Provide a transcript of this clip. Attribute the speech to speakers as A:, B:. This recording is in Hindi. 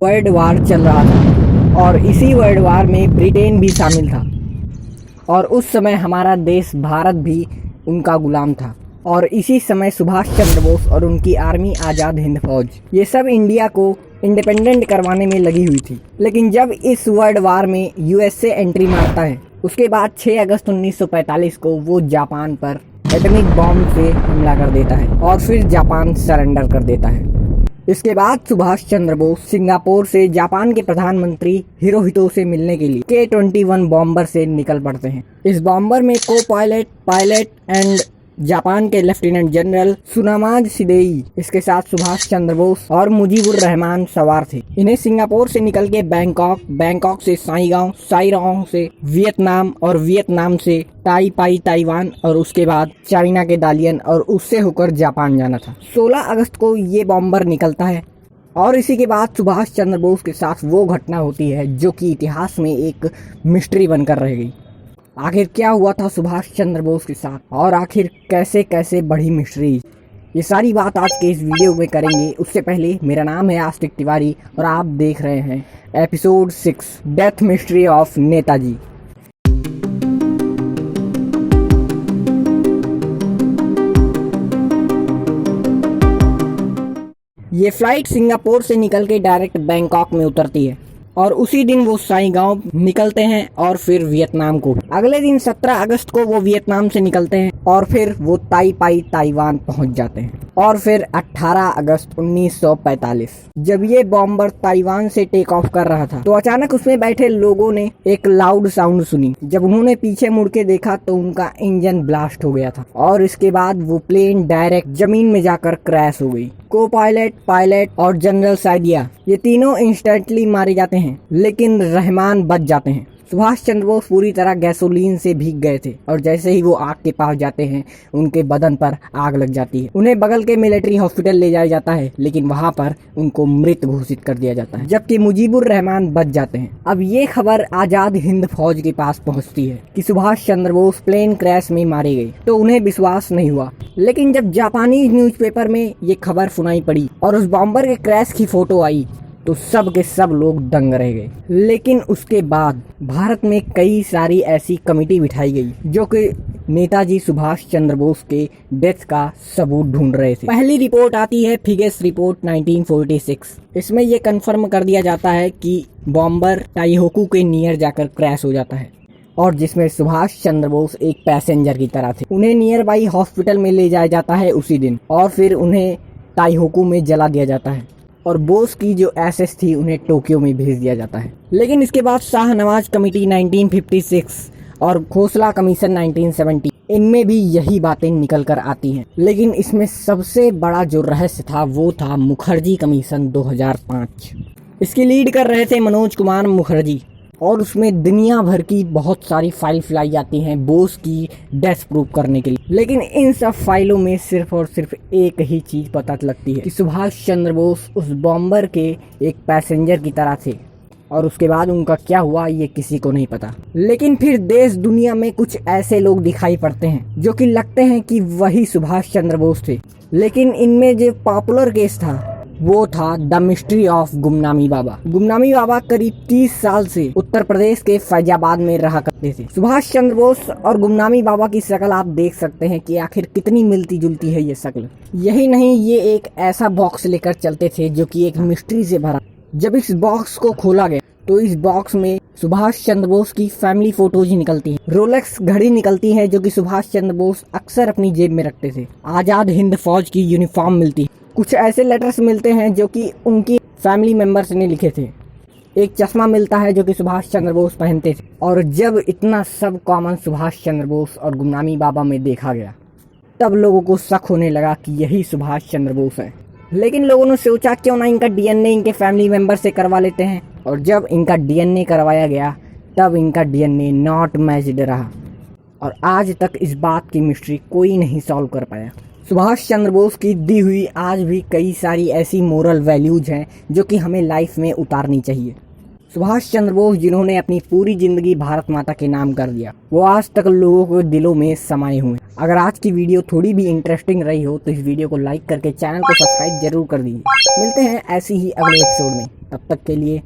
A: वर्ल्ड वार चल रहा था और इसी वर्ल्ड वार में ब्रिटेन भी शामिल था और उस समय हमारा देश भारत भी उनका गुलाम था। और इसी समय सुभाष चंद्र बोस और उनकी आर्मी आज़ाद हिंद फौज ये सब इंडिया को इंडिपेंडेंट करवाने में लगी हुई थी। लेकिन जब इस वर्ल्ड वार में यूएसए एंट्री मारता है, उसके बाद 6 अगस्त 1945 को वो जापान पर एटॉमिक बॉम्ब से हमला कर देता है और फिर जापान सरेंडर कर देता है। इसके बाद सुभाष चंद्र बोस सिंगापुर से जापान के प्रधानमंत्री हिरोहितो से मिलने के लिए K-21 बॉम्बर से निकल पड़ते हैं। इस बॉम्बर में को पायलट एंड जापान के लेफ्टिनेंट जनरल सुनामाज शिदेई, इसके साथ सुभाष चंद्र बोस और मुजीबुर रहमान सवार थे। इन्हें सिंगापुर से निकल के बैंकॉक से साइगोंग से वियतनाम और वियतनाम से ताइवान और उसके बाद चाइना के दालियन और उससे होकर जापान जाना था। 16 अगस्त को ये बॉम्बर निकलता है और इसी के बाद सुभाष चंद्र बोस के साथ वो घटना होती है जो कि इतिहास में एक मिस्ट्री बनकर रह गई। आखिर क्या हुआ था सुभाष चंद्र बोस के साथ और आखिर कैसे कैसे बढ़ी मिस्ट्री, ये सारी बात आज के इस वीडियो में करेंगे। उससे पहले मेरा नाम है आस्तिक तिवारी और आप देख रहे हैं episode 6 death mystery of Netaji. ये फ्लाइट सिंगापुर से निकल के डायरेक्ट बैंकॉक में उतरती है और उसी दिन वो साइगोंग निकलते हैं और फिर वियतनाम को। अगले दिन 17 अगस्त को वो वियतनाम से निकलते हैं और फिर वो ताइवान पहुंच जाते हैं। और फिर 18 अगस्त 1945 जब ये बॉम्बर ताइवान से टेक ऑफ कर रहा था तो अचानक उसमें बैठे लोगों ने एक लाउड साउंड सुनी। जब उन्होंने पीछे मुड़ के देखा तो उनका इंजन ब्लास्ट हो गया था और इसके बाद वो प्लेन डायरेक्ट जमीन में जाकर क्रैश हो गई। को पायलट और जनरल साइदिया ये तीनों इंस्टेंटली मारे जाते हैं, लेकिन रहमान बच जाते हैं। सुभाष चंद्र बोस पूरी तरह गैसोलीन से भीग गए थे और जैसे ही वो आग के पास जाते हैं उनके बदन पर आग लग जाती है। उन्हें बगल के मिलिट्री हॉस्पिटल ले जाया जाता है, लेकिन वहां पर उनको मृत घोषित कर दिया जाता है, जबकि मुजीबुर रहमान बच जाते हैं। अब ये खबर आजाद हिंद फौज के पास पहुंचती है कि सुभाष चंद्र बोस प्लेन क्रैश में मारे गए, तो उन्हें विश्वास नहीं हुआ। लेकिन जब जापानी न्यूज़पेपर में ये खबर सुनाई पड़ी और उस बॉम्बर के क्रैश की फोटो आई तो सब के सब लोग दंग रह गए। लेकिन उसके बाद भारत में कई सारी ऐसी कमेटी बिठाई गई जो कि नेताजी सुभाष चंद्र बोस के डेथ का सबूत ढूंढ रहे थे। पहली रिपोर्ट आती है फिगेस रिपोर्ट 1946। इसमें यह कंफर्म कर दिया जाता है कि बॉम्बर टाइहोकू के नियर जाकर क्रैश हो जाता है और जिसमें सुभाष चंद्र बोस एक पैसेंजर की तरह थे। उन्हें नियर बाई हॉस्पिटल में ले जाया जाता है उसी दिन और फिर उन्हें टाइहोकू में जला दिया जाता है और बोस की जो एसेस थी उन्हें टोक्यो में भेज दिया जाता है। लेकिन इसके बाद शाहनवाज कमेटी 1956 और खोसला कमीशन 1970 इनमें भी यही बातें निकल कर आती हैं। लेकिन इसमें सबसे बड़ा जो रहस्य था वो था मुखर्जी कमीशन 2005। इसकी लीड कर रहे थे मनोज कुमार मुखर्जी और उसमें दुनिया भर की बहुत सारी फाइल लाई जाती हैं बोस की डेथ प्रूव करने के लिए। लेकिन इन सब फाइलों में सिर्फ और सिर्फ एक ही चीज पता लगती है कि सुभाष चंद्र बोस उस बॉम्बर के एक पैसेंजर की तरह थे और उसके बाद उनका क्या हुआ ये किसी को नहीं पता। लेकिन फिर देश दुनिया में कुछ ऐसे लोग दिखाई पड़ते हैं जो कि लगते हैं कि वही सुभाष चंद्र बोस थे। लेकिन इनमें जो पॉपुलर केस था वो था the mystery of Gumnami Baba. Gumnami Baba करीब 30 साल से उत्तर प्रदेश के फैजाबाद में रहा करते थे। सुभाष चंद्र बोस और गुमनामी बाबा की शक्ल आप देख सकते हैं कि आखिर कितनी मिलती जुलती है ये शक्ल। यही नहीं, ये एक ऐसा बॉक्स लेकर चलते थे जो कि एक मिस्ट्री से भरा। जब इस बॉक्स को खोला गया तो इस बॉक्स में सुभाष चंद्र बोस की फैमिली फोटोज निकलती हैं, रोलेक्स घड़ी निकलती है जो कि सुभाष चंद्र बोस अक्सर अपनी जेब में रखते थे, आजाद हिंद फौज की यूनिफॉर्म मिलती है, कुछ ऐसे लेटर्स मिलते हैं जो कि उनकी फैमिली मेंबर्स ने लिखे थे, एक चश्मा मिलता है जो कि सुभाष चंद्र बोस पहनते थे। और जब इतना सब कॉमन सुभाष चंद्र बोस और गुमनामी बाबा में देखा गया तब लोगों को शक होने लगा कि यही सुभाष चंद्र बोस है। लेकिन लोगों ने सोचा क्यों ना इनका डीएनए इनके फैमिली मेंबर से करवा लेते हैं और जब इनका डीएनए करवाया गया तब इनका डीएनए नॉट मैच्ड रहा और आज तक इस बात की मिस्ट्री कोई नहीं सॉल्व कर पाया। सुभाष चंद्र बोस की दी हुई आज भी कई सारी ऐसी मोरल वैल्यूज हैं जो कि हमें लाइफ में उतारनी चाहिए। सुभाष चंद्र बोस जिन्होंने अपनी पूरी जिंदगी भारत माता के नाम कर दिया, वो आज तक लोगों के दिलों में समाये हुए। अगर आज की वीडियो थोड़ी भी इंटरेस्टिंग रही हो तो इस वीडियो को लाइक करके चैनल को सब्सक्राइब जरूर कर दीजिए। मिलते हैं ऐसी ही अगले एपिसोड में, तब तक के लिए